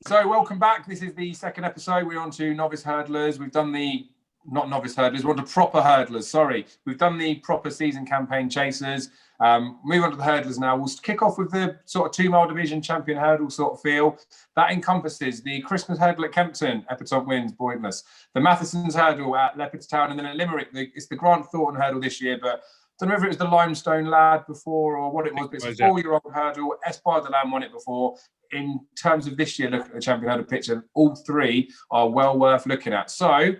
So welcome back. This is the second episode. We're on to novice hurdlers. We've done not novice hurdlers, we're on to proper hurdlers. Sorry. We've done the proper season campaign chasers. Move on to the hurdlers now. We'll kick off with the sort of 2 mile division champion hurdle sort of feel. That encompasses the Christmas hurdle at Kempton, Everton wins, pointless. The Matheson's hurdle at Leopardstown, and then at Limerick, it's the Grant Thornton hurdle this year, but I don't know if it was the Limestone Lad before or what it was, but it's a 4-year-old hurdle. Espire de Lam won it before. In terms of this year, look at the champion hurdle picture, all 3 are well worth looking at. So,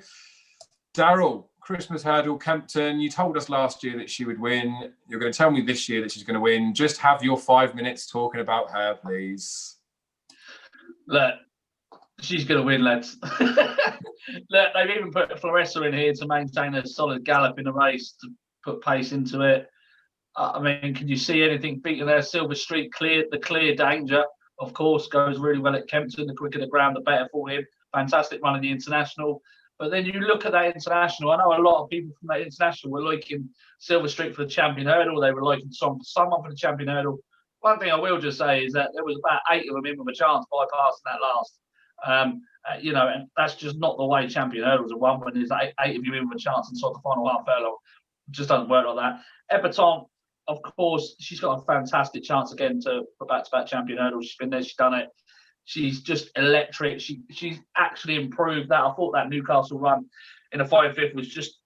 Daryl, Christmas hurdle, Kempton, you told us last year that she would win. You're going to tell me this year that she's going to win. Just have your 5 minutes talking about her, please. Look, she's going to win, lads. Look, they've even put Floressa in here to maintain a solid gallop in the race, to put pace into it. I mean, can you see anything beating there? Silver Street, the clear danger, of course, goes really well at Kempton. The quicker the ground, the better for him. Fantastic run in the International. But then you look at that International, I know a lot of people from that International were liking Silver Street for the champion hurdle. They were liking someone for the champion hurdle. One thing I will just say is that there was about 8 of them in with a chance bypassing that last. And that's just not the way champion hurdles are won, when there's 8 of you in with a chance inside the final half furlong. It just doesn't work like that. Everton, of course, she's got a fantastic chance again for back-to-back champion hurdles. She's been there, she's done it. She's just electric. She's actually improved that. I thought that Newcastle run in a 5-5 was just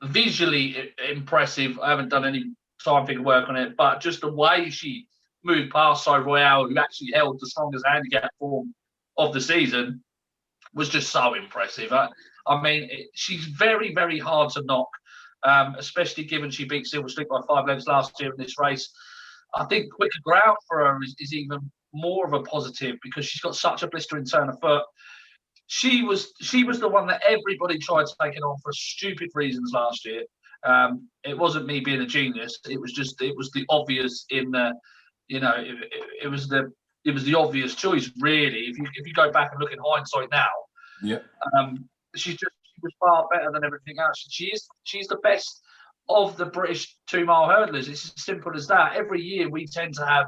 visually impressive. I haven't done any time figure work on it, but just the way she moved past So Royale, who actually held the strongest handicap form of the season, was just so impressive. I mean, she's very, very hard to knock, especially given she beat Silver Street by 5 lengths last year in this race. I think quicker ground for her is even more of a positive, because she's got such a blistering turn of foot. She was the one that everybody tried taking on for stupid reasons last year. It wasn't me being a genius. It was the obvious it was the obvious choice, really. If you go back and look in hindsight now, yeah, she was far better than everything else. She's the best of the British 2 mile hurdlers. It's as simple as that. Every year we tend to have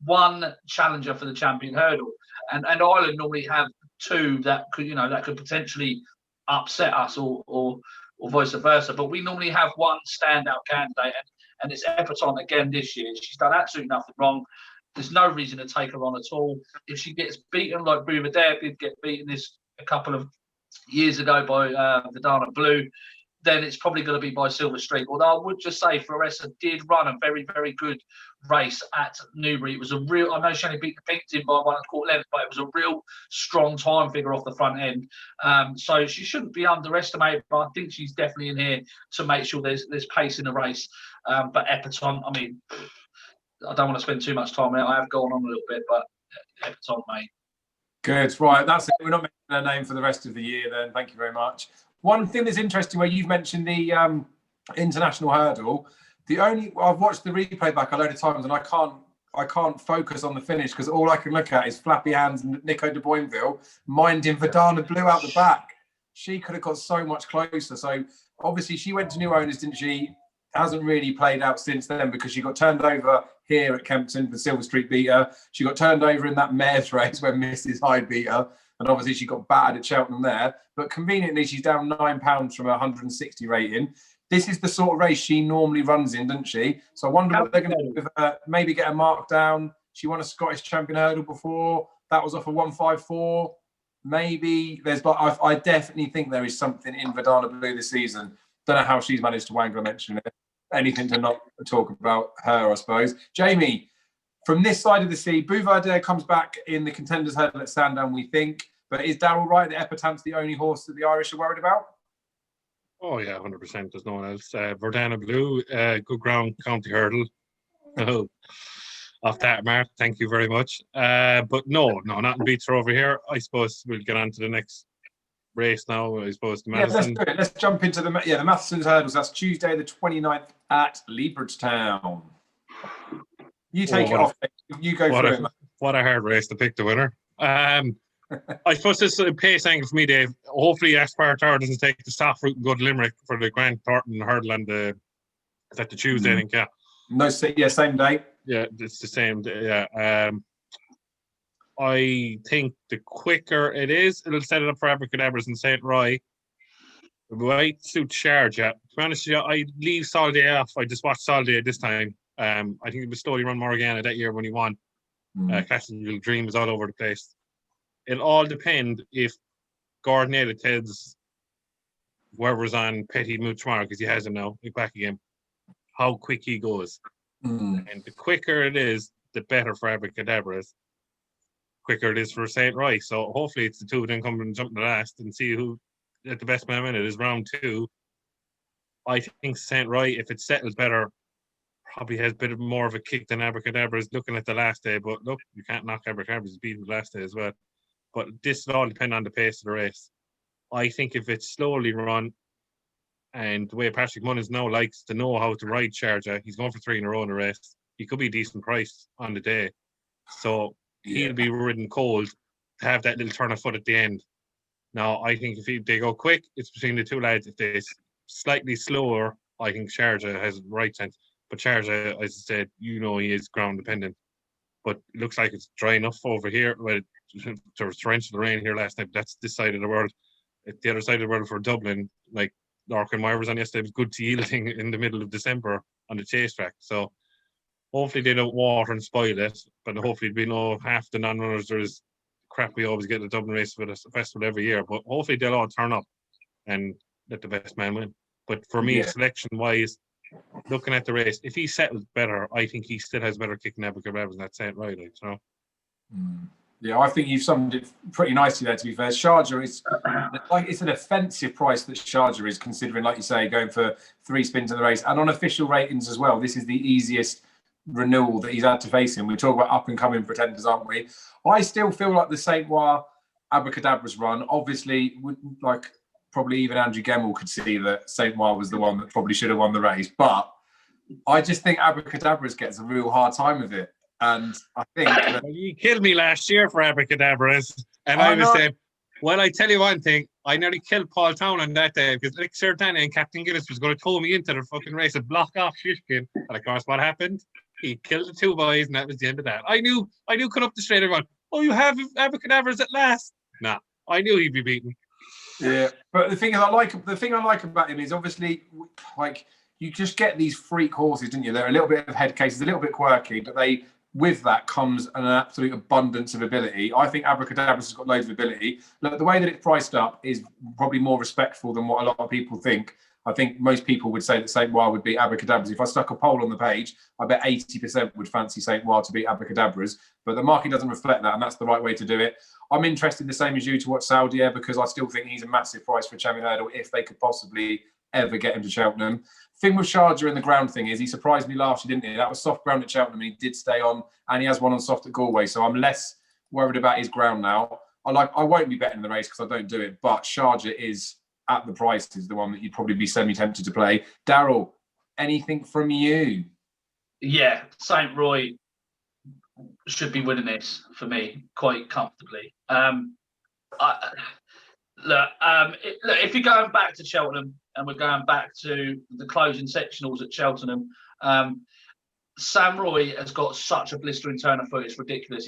one challenger for the champion hurdle, and Ireland normally have 2 that could potentially upset us or vice versa. But we normally have one standout candidate, and it's Everton again this year. She's done absolutely nothing wrong. There's no reason to take her on at all. If she gets beaten like Bouvedere did get beaten this a couple of years ago by Vidana Blue, then it's probably going to be by Silver Street. Although I would just say Floressa did run a very, very good race at Newbury. It was a real, I know she only beat the Pinkerton by 1.25 lengths, but it was a real strong time figure off the front end. So she shouldn't be underestimated, but I think she's definitely in here to make sure there's pace in the race. But Everton, I mean, I don't want to spend too much time on it. I have gone on a little bit, but Everton, mate. Good, right, that's it. We're not mentioning her name for the rest of the year then. Thank you very much. One thing that's interesting, where you've mentioned the international hurdle, I've watched the replay back a load of times, and I can't focus on the finish, because all I can look at is flappy hands and Nico de Boinville minding Vidana Blue out the back. She could have got so much closer. So obviously she went to new owners, didn't she? Hasn't really played out since then, because she got turned over here at Kempton for Silver Street beat her. She got turned over in that mares race where Mrs. Hyde beat her. And obviously she got battered at Cheltenham there. But conveniently, she's down £9 from her 160 rating. This is the sort of race she normally runs in, doesn't she? So I wonder what they're going to do with her. Maybe get a mark down. She won a Scottish champion hurdle before. That was off a 154. Maybe I definitely think there is something in Vidana Blue this season. Don't know how she's managed to wangle a mention it. Anything to not talk about her, I suppose. Jamie, from this side of the sea, Bouvedere comes back in the contenders hurdle at Sandown, we think. But is Daryl right that Epatant's the only horse that the Irish are worried about? Oh, yeah, 100%. There's no one else. Verdana Blue, good ground county hurdle. Oh, off that mark, thank you very much. But no, nothing beats her over here. I suppose we'll get on to the next race now. I suppose the Matheson. Let's do it. Let's jump into the Matheson's hurdles. That's Tuesday the 29th at Leopardstown. You take it off. You go through it. What a hard race to pick the winner. I suppose this is a pace angle for me, Dave. Hopefully Aspire Tower doesn't take the soft route and go to Limerick for the Grant Thornton hurdle and the Tuesday, I think, yeah. No, same day. Yeah, it's the same day, yeah. I think the quicker it is, it'll set it up for Abracadabras and St. Roy. It might suit Sharjah. To be honest with you, I leave Soliday off. I just watched Soliday this time. I think it was slowly run Morgana that year when he won. Classical Dreams all over the place. It'll all depend if Gordon Ada tells whoever's on Petty move tomorrow, because he has him now, he's back again, how quick he goes. And the quicker it is, the better for Abracadabras. Quicker it is for St. Roy. So hopefully it's the two of them coming and jumping the last and see who at the best man in it is round 2. I think St. Roy, if it settles better, probably has a bit more of a kick than Abracadabras looking at the last day. But look, you can't knock Abracadabras. He's beaten the last day as well. But this will all depend on the pace of the race. I think if it's slowly run, and the way Patrick Munnins now likes to know how to ride Sharjah, he's going for 3 in a row in the race. He could be a decent price on the day. So he'll be ridden cold to have that little turn of foot at the end. Now, I think if they go quick, it's between the two lads. If they're slightly slower, I think Sharjah has the right sense. But Sharjah, as I said, he is ground dependent. But it looks like it's dry enough over here. Well, there was torrential rain here last night, but that's this side of the world. At the other side of the world for Dublin, like Larkin Meyer was on yesterday, it was good to yielding in the middle of December on the chase track. So hopefully they don't water and spoil it, but hopefully we know half the non-runners, there's crap we always get at the Dublin race for the festival every year, but hopefully they'll all turn up and let the best man win. But for me, selection-wise, looking at the race, if he settles better, I think he still has better kick than Abracadabras, and that's St. Roy, Yeah, I think you've summed it pretty nicely there, to be fair. Sharjah is it's an offensive price that Sharjah is, considering, like you say, going for 3 spins in the race. And on official ratings as well, this is the easiest renewal that he's had to face him. We talk about up and coming pretenders, aren't we? I still feel like the St. Roy Abracadabras run, obviously, like probably even Andrew Gemmell could see that St. Roy was the one that probably should have won the race. But I just think Abracadabras gets a real hard time with it. And I think you killed me last year for Abracadabras, and I was saying, well, I tell you one thing, I nearly killed Paul Town on that day because Nick Sertana and Captain Guinness was going to tow me into the fucking race and block off Shishkin. And of course, what happened? He killed the 2 boys, and that was the end of that. I knew cut up the straight, everyone. Oh, you have Abracadabras at last? Nah, I knew he'd be beaten. Yeah, but the thing I like about him is obviously, like, you just get these freak horses, didn't you? They're a little bit of head cases, a little bit quirky, but with that comes an absolute abundance of ability. I think Abracadabras has got loads of ability. Look, the way that it's priced up is probably more respectful than what a lot of people think. I think most people would say that St. Roy would beat Abracadabras. If I stuck a poll on the page, I bet 80% would fancy St. Roy to beat Abracadabras. But the market doesn't reflect that, and that's the right way to do it. I'm interested the same as you to watch Saudier, because I still think he's a massive price for a champion hurdle if they could possibly ever get him to Cheltenham. Thing with Sharjah and the ground thing is he surprised me last year, didn't he? That was soft ground at Cheltenham, and he did stay on, and he has one on soft at Galway. So I'm less worried about his ground now. I won't be betting the race because I don't do it, but Sharjah is at the price is the one that you'd probably be semi-tempted to play. Daryl, anything from you? Yeah, St. Roy should be winning this for me quite comfortably. If you're going back to Cheltenham and we're going back to the closing sectionals at Cheltenham, Sam Roy has got such a blistering turn of foot, it's ridiculous.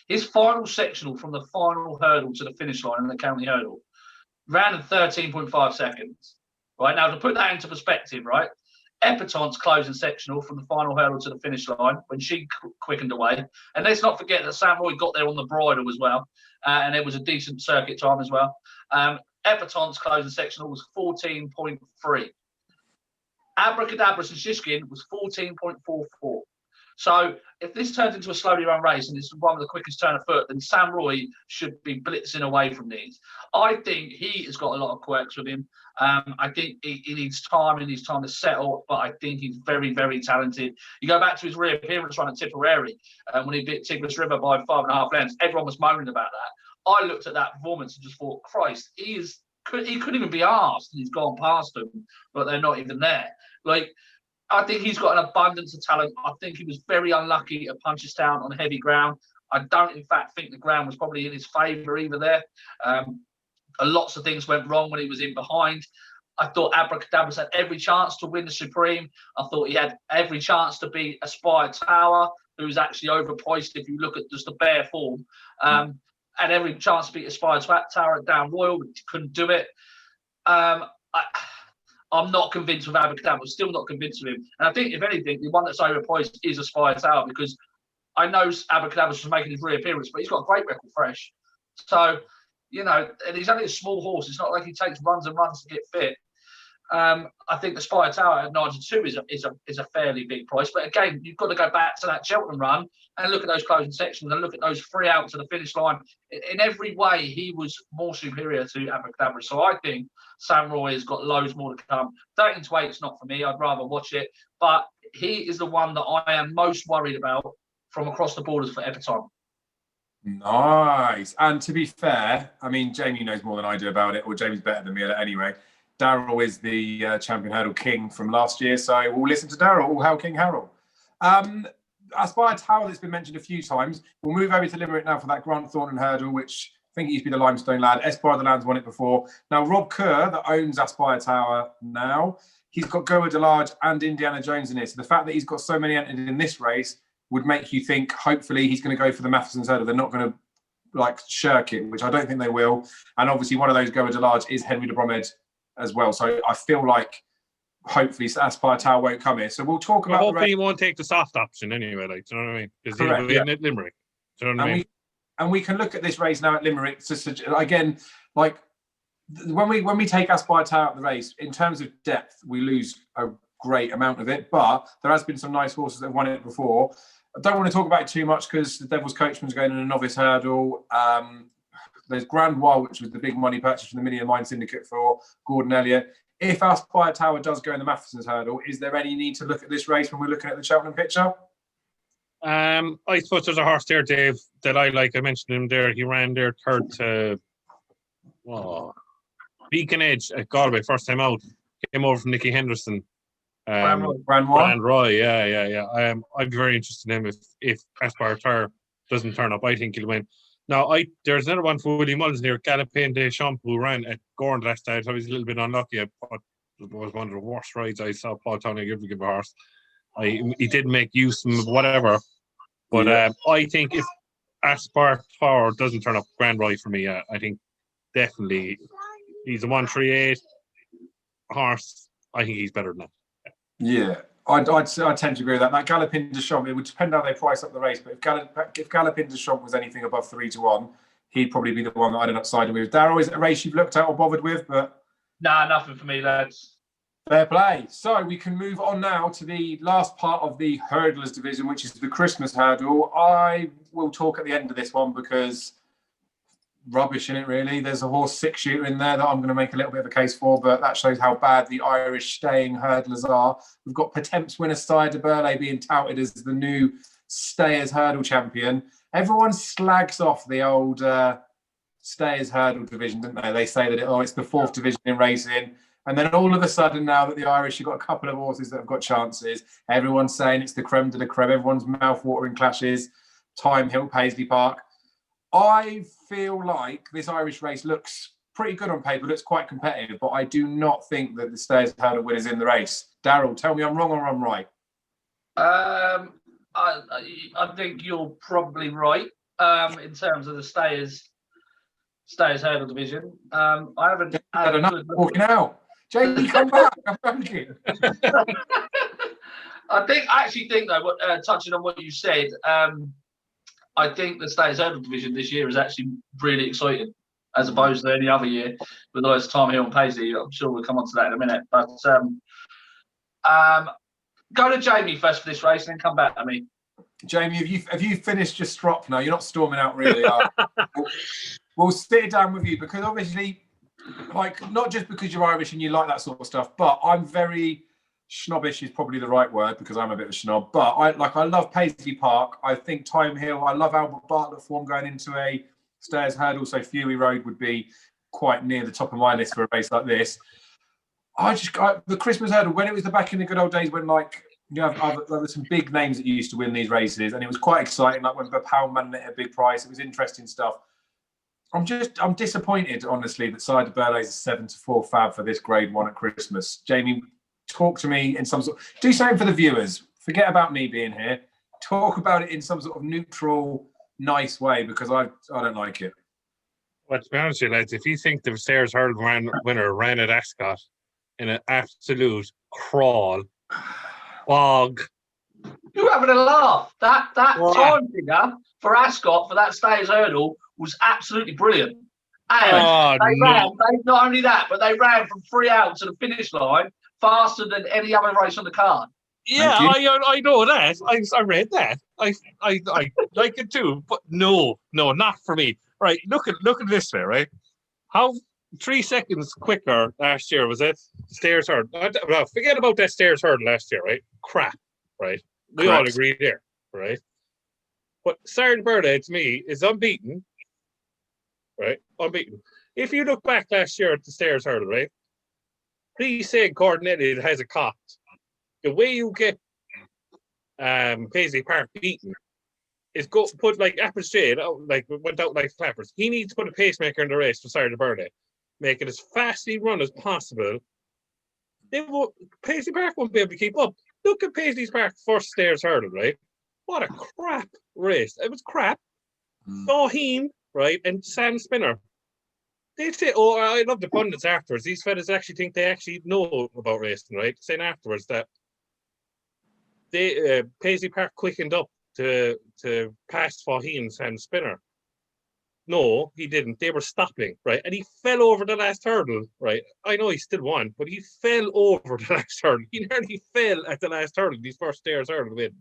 His final sectional from the final hurdle to the finish line in the county hurdle ran in 13.5 seconds. Right, now to put that into perspective, right, Everton's closing sectional from the final hurdle to the finish line when she quickened away. And let's not forget that Sam Roy got there on the bridle as well. And it was a decent circuit time as well. Everton's closing sectional was 14.3. Abracadabras and Shishkin was 14.44. So if this turns into a slowly run race and it's one with the quickest turn of foot, then Sam Roy should be blitzing away from these. I think he has got a lot of quirks with him. I think he needs time to settle, but I think he's very, very talented. You go back to his reappearance run at Tipperary when he beat Tigris River by 5.5 lengths. Everyone was moaning about that. I looked at that performance and just thought, Christ, he couldn't even be asked, and he's gone past them, but they're not even there. Like, I think he's got an abundance of talent. I think he was very unlucky at Punchestown on heavy ground. I don't, in fact, think the ground was probably in his favour either there. Lots of things went wrong when he was in behind. I thought Abracadabras had every chance to win the Supreme. I thought he had every chance to beat Aspire Tower, who's actually overpriced if you look at just the bare form. Had every chance to beat Aspire Tower at Down Royal, but couldn't do it. I'm not convinced with Abercrombie. I'm still not convinced with him. And I think, if anything, the one that's overpriced is Aspire Tower, because I know Abercrombie was making his reappearance, but he's got a great record fresh. So, and he's only a small horse. It's not like he takes runs and runs to get fit. I think the Spire Tower at 92 is a fairly big price. But again, you've got to go back to that Cheltenham run and look at those closing sections and look at those 3 out to the finish line. In every way, he was more superior to Abercrombie. So I think Sam Roy has got loads more to come. 13 to 8 is not for me. I'd rather watch it. But he is the one that I am most worried about from across the borders for Everton. Nice. And to be fair, I mean, Jamie knows more than I do about it, or Jamie's better than me at it anyway. Darryl is the champion hurdle king from last year, so we'll listen to Darryl, all hail King Harold. Aspire Tower, that's been mentioned a few times. We'll move over to Limerick now for that Grant Thornton hurdle, which I think he used to be the Limestone lad. Esquire of the Land's won it before. Now, Rob Kerr, that owns Aspire Tower now, he's got Goa Delarge and Indiana Jones in it. So the fact that he's got so many entered in this race would make you think, hopefully, he's going to go for the Matheson's hurdle. They're not going to shirk it, which I don't think they will. And obviously, one of those Goa Delarge is Henry de Bromhead as well. So I feel like hopefully Aspire Tower won't come here. So we'll talk about hopefully he won't take the soft option anyway, do you know what I mean? Because he'll be in at Limerick. Do you know what I mean? And we can look at this race now at Limerick. Again, when we take Aspire Tower out of the race, in terms of depth, we lose a great amount of it. But there has been some nice horses that have won it before. I don't want to talk about it too much because the Devil's Coachman's going in a novice hurdle. There's Grand Wild, which was the big money purchase from the Million Mine Syndicate for Gordon Elliott. If Aspire Tower does go in the Matheson's hurdle, is there any need to look at this race when we're looking at the Cheltenham picture? I suppose there's a horse there, Dave, that I like. I mentioned him there. He ran there third to Beacon Edge at Galway, first time out. Came over from Nicky Henderson. Grand Roy, yeah. I'd be very interested in him if Aspire Tower doesn't turn up. I think he'll win. Now, there's another one for Willie Mullins near Galopin des Champs, who ran at Gorn last time. So I was a little bit unlucky. I thought it was one of the worst rides I saw Paul Townley ever give a horse. He did make use of whatever. But I think if Aspire Tower doesn't turn up, Grand Roy for me, I think definitely he's a 138 horse. I think he's better than that. Yeah. I tend to agree with that. That Galopin des Champs, it would depend how they price up the race, but if Galopin des Champs was anything above 3-1, he'd probably be the one that I'd end up siding with. Darryl, is it a race you've looked at or bothered with? But nah, nothing for me, lads. Fair play. So we can move on now to the last part of the hurdlers division, which is the Christmas hurdle. I will talk at the end of this one because rubbish in it, really. There's a horse 6-shooter in there that I'm going to make a little bit of a case for, but that shows how bad the Irish staying hurdlers are. We've got Potemps winner Sire de Burley being touted as the new Stayers hurdle champion. Everyone slags off the old Stayers hurdle division, don't they? They say that it's the 4th division in racing. And then all of a sudden, now that the Irish have got a couple of horses that have got chances, everyone's saying it's the creme de la creme. Everyone's mouth-watering clashes. Thyme Hill, Paisley Park. I feel like this Irish race looks pretty good on paper, looks quite competitive, but I do not think that the Stayers hurdle winner's in the race. Darryl, tell me I'm wrong or I'm right. I think you're probably right in terms of the Stayers hurdle division. I haven't had enough walking out. Jamie, come back. I'm thanking. I actually think though, touching on what you said, I think the Stayers hurdle division this year is actually really exciting, as opposed to any other year with those Thyme Hill and Paisley. I'm sure we'll come on to that in a minute. But go to Jamie first for this race, and then come back to me. Jamie, have you finished your strop now? You're not storming out, really, are you? We'll sit down with you because obviously, not just because you're Irish and you like that sort of stuff, but I'm very snobbish is probably the right word because I'm a bit of a snob. But I love Paisley Park. I think Thyme Hill. I love Albert Bartlett form going into a Stayers hurdle. So Fury Road would be quite near the top of my list for a race like this. The Christmas hurdle, when it was back in the good old days when there were some big names that used to win these races, and it was quite exciting. Like when Bapal won it at a big price, it was interesting stuff. I'm disappointed, honestly, that Sire de Burley is a 7-4 fab for this Grade 1 at Christmas. Jamie, talk to me in some sort. Do something for the viewers. Forget about me being here. talk about it in some sort of neutral, nice way, because I don't like it. Well, to be honest with you, lads, if you think the Stairs Hurdle winner ran at Ascot in an absolute crawl, bog. You're having a laugh. That time figure for Ascot for that Stairs Hurdle was absolutely brilliant. And they not only that, but they ran from 3 out to the finish line faster than any other race on the card. Yeah, I know that. I read that. I like it too, but no, not for me. Right, look at this way, right? How 3 seconds quicker last year was it? Stairs Hurdle. No, forget about that Stairs Hurdle last year, right? Crap, right? We all agree there, right? But Sergeant Birthday to me is unbeaten, right? Unbeaten. If you look back last year at the Stairs Hurdle, right? Please say Gordon Elliott has a cost. The way you get Paisley Park beaten is go put like Apple Shade out, like went out like clappers. He needs to put a pacemaker in the race for Sergeant Birthday. Make it as fastly run as possible. Paisley Park won't be able to keep up. Look at Paisley Park's first Stairs Hurdle, right? What a crap race. It was crap. Faheen, right, and Sam Spinner. They say, oh, I love the pundits afterwards. These fellas actually think they actually know about racing, right? Saying afterwards that they Paisley Park quickened up to pass Faheen and Sam Spinner. No, he didn't. They were stopping, right? And he fell over the last hurdle, right? I know he still won, but he fell over the last hurdle. He nearly fell at the last hurdle, these first Stairs Hurdle win.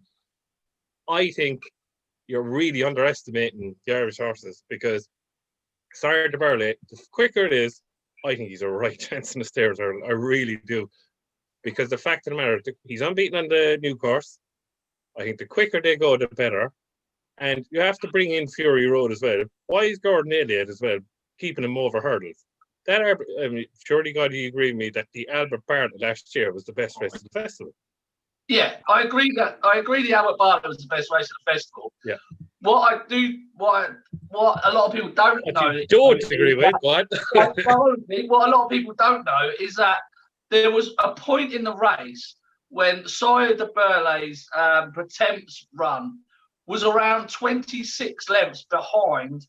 I think you're really underestimating the Irish horses because Sergeant Birthday, the quicker it is, I think he's a right chance in the Stairs Hurdle. I really do. Because the fact of the matter, he's unbeaten on the new course. I think the quicker they go, the better. And you have to bring in Fury Road as well. Why is Gordon Elliott as well keeping him over hurdles? Surely God, you agree with me that the Albert Bartlett last year was the best race of the festival. Yeah, I agree the Albert Bartlett was the best race of the festival. Yeah. What a lot of people don't know. You don't agree with what? What a lot of people don't know is that there was a point in the race when Sire de Burleigh's Pretemps run was around 26 lengths behind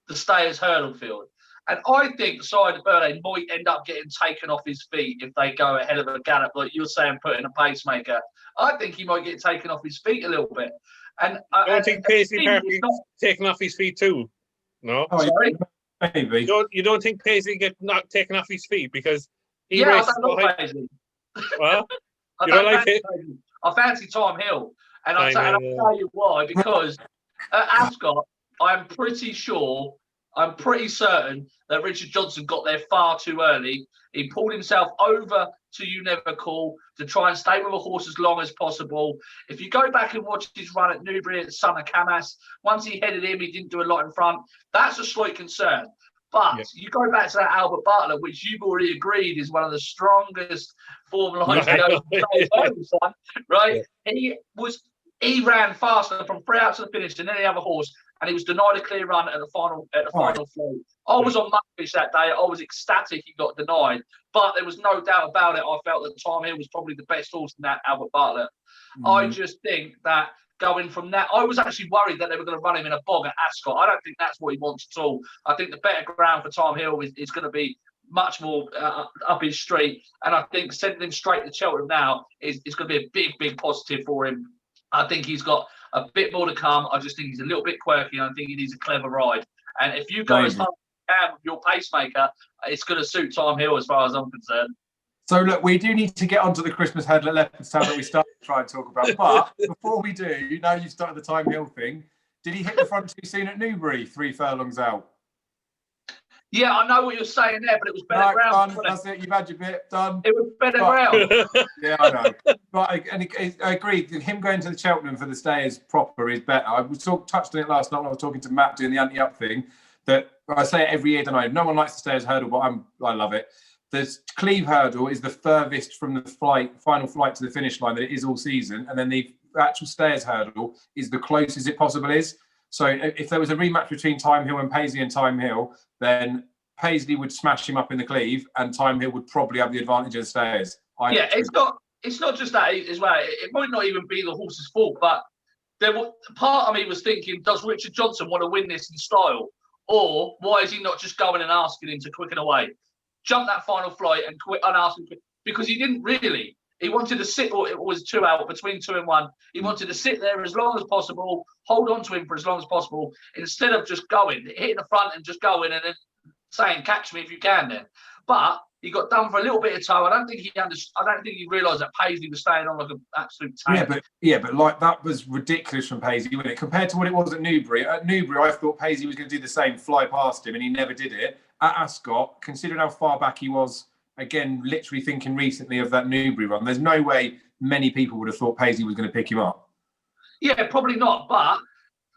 the Stayers Hurdle field. And I think Sire de Burleigh might end up getting taken off his feet if they go ahead of a gallop, like you're saying, putting a pacemaker. I think he might get taken off his feet a little bit. And I don't think Paisley Park gets taken off his feet too. No, sorry, maybe. You don't think Paisley get not taken off his feet because he I raced don't like Paisley. Well, you don't like it? I fancy Tom Hill, and I'll tell you why. Because at Ascot, I'm pretty certain that Richard Johnson got there far too early. He pulled himself over to You Never Call to try and stay with a horse as long as possible. If you go back and watch his run at Newbury at Son of Camas, once he headed him, he didn't do a lot in front. That's a slight concern. But you go back to that Albert Bartlett, which you've already agreed is one of the strongest Formula One, right? Yeah. He ran faster from 3 out to the finish than any other horse, and he was denied a clear run at the final float. I was on Mudfish that day. I was ecstatic he got denied, but there was no doubt about it. I felt that Tom Hill was probably the best horse in that Albert Bartlett. I just think that going from that, I was actually worried that they were going to run him in a bog at Ascot. I don't think that's what he wants at all. I think the better ground for Tom Hill is going to be much more up his street, and I think sending him straight to Cheltenham now is going to be a big positive for him. I think he's got a bit more to come. I just think he's a little bit quirky, and I think he needs a clever ride. And if you go as hard as you can with your pacemaker, it's going to suit Tom Hill as far as I'm concerned. So, look, we do need to get onto the Christmas hurdle at Leopardstown that we started to try and talk about. But before we do, now you've started the Time Hill thing, did he hit the front too soon at Newbury, 3 furlongs out? Yeah, I know what you're saying there, but it was better ground. Done. That's it. You've had your bit. Done. It was better ground. Yeah, I know. But I agree. Him going to the Cheltenham for the Stayers proper is better. I touched on it last night when I was talking to Matt doing the anti-up thing. That I say it every year, don't I? No one likes the Stayers hurdle, but I love it. The Cleve hurdle is the furthest from the final flight to the finish line that it is all season, and then the actual Stayers hurdle is the closest it possible is. So if there was a rematch between Time Hill and Paisley and Time Hill, then Paisley would smash him up in the Cleve, and Time Hill would probably have the advantage of the Stayers. It's not just that as well. It might not even be the horse's fault, but part of me was thinking, does Richard Johnson want to win this in style? Or why is he not just going and asking him to quicken away? Jump that final flight and quit and ask him, because he didn't really. He wanted to sit, or it was 2 out between 2 and 1. He wanted to sit there as long as possible, hold on to him for as long as possible, instead of just going, hitting the front and just going and then saying, catch me if you can then. But he got done for a little bit of toe. I don't think he realised that Paisley was staying on like an absolute tank. Yeah, but like that was ridiculous from Paisley, wasn't it? Compared to what it was at Newbury. At Newbury, I thought Paisley was going to do the same, fly past him, and he never did it. At Ascot, considering how far back he was, again, literally thinking recently of that Newbury run, there's no way many people would have thought Paisley was going to pick him up. Yeah, probably not. But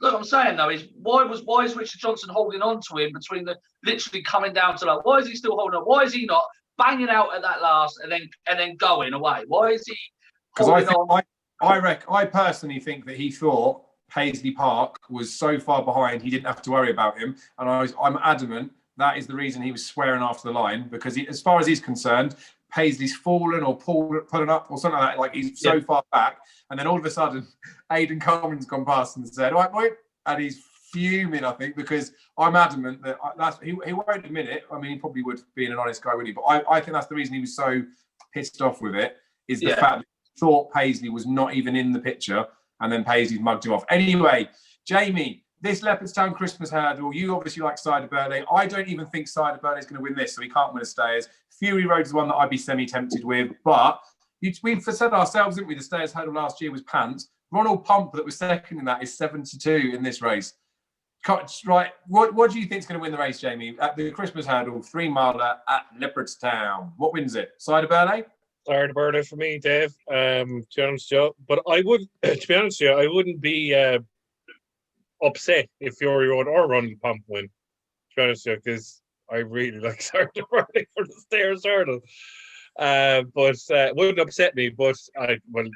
look, I'm saying though is why is Richard Johnson holding on to him between the literally coming down to like, why is he still holding on? Why is he not banging out at that last and then going away? Why is he holding on? I personally think that he thought Paisley Park was so far behind he didn't have to worry about him, and I'm adamant that is the reason he was swearing after the line, because as far as he's concerned, Paisley's fallen or pulling up or something like that. Like he's so far back, and then all of a sudden, Aidan Coleman's gone past and said, "All right, boy," and he's fuming. I think because I'm adamant that he won't admit it. I mean, he probably would, being an honest guy, would he? But I think that's the reason he was so pissed off with it, is the fact that he thought Paisley was not even in the picture, and then Paisley's mugged him off. Anyway, Jamie, this Leopardstown Christmas hurdle, you obviously like Cider Birthday. I don't even think Cider Birthday is going to win this, so he can't win a Stayers. Fury Road is one that I'd be semi-tempted with, but we've said ourselves, didn't we? The Stayers hurdle last year was pants. Ronald Pump, that was second in that, is 7-2 in this race. Right, what do you think is going to win the race, Jamie? At the Christmas hurdle, 3-miler at Leopardstown. What wins it? Cider Birthday? Cider Birthday for me, Dave. To be honest, Joe. But I would, to be honest, I wouldn't be upset if Fury Road or Ronald Pump win. To be honest, because I really like Cider Birthday for the Stayers hurdle. But it wouldn't upset me. But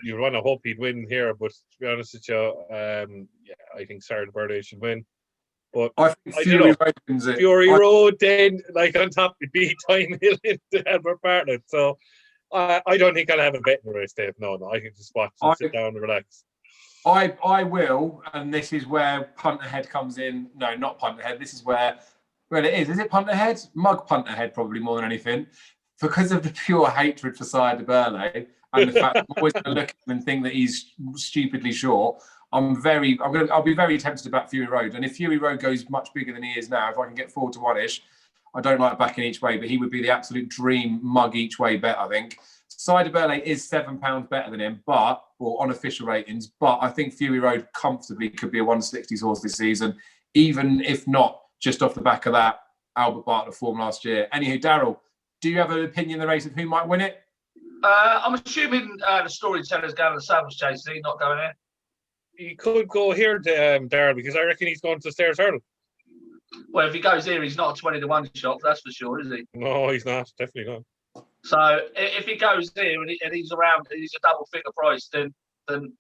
you want to hope he'd win here. But to be honest with you, I think Cider Birthday should win. But I think Fury Road wins it. Fury Road, then like on top, would be Time Hill into Albert Bartlett. So I don't think I'll have a bet in the race, Dave. No, I can just watch and sit down and relax. I will, and this is where punt ahead comes in. No, not punt ahead. This is where it is. Is it punt ahead? Mug punt ahead, probably more than anything, because of the pure hatred for Cider Birthday and the fact that I'm always going to look at him and think that he's stupidly short. I'll be very tempted about Fury Road, and if Fury Road goes much bigger than he is now, if I can get 4-1-ish, I don't like backing each way, but he would be the absolute dream mug each way bet, I think. Cider Birthday is £7 better than him, or on official ratings, but I think Fury Road comfortably could be a 160s horse this season, even if not just off the back of that Albert Bartlett form last year. Anywho, Daryl, do you have an opinion in the race of who might win it? I'm assuming the storyteller's going to the Savage Chase. Is he not going there? He could go here, Daryl, because I reckon he's going to the Stayers hurdle. Well, if he goes here, he's not a 20-1 shot, that's for sure, is he? No, he's not. Definitely not. So if he goes here and he's around, he's a double figure price, then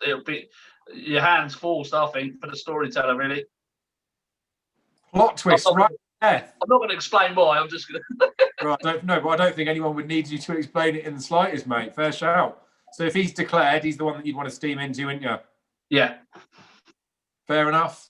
it'll be your hands forced, I think, for the storyteller, really. Plot twist, right? I'm not going to explain why. I'm just going to. Right, but I don't think anyone would need you to explain it in the slightest, mate. Fair shout. So if he's declared, he's the one that you'd want to steam into, wouldn't you? Yeah. Fair enough.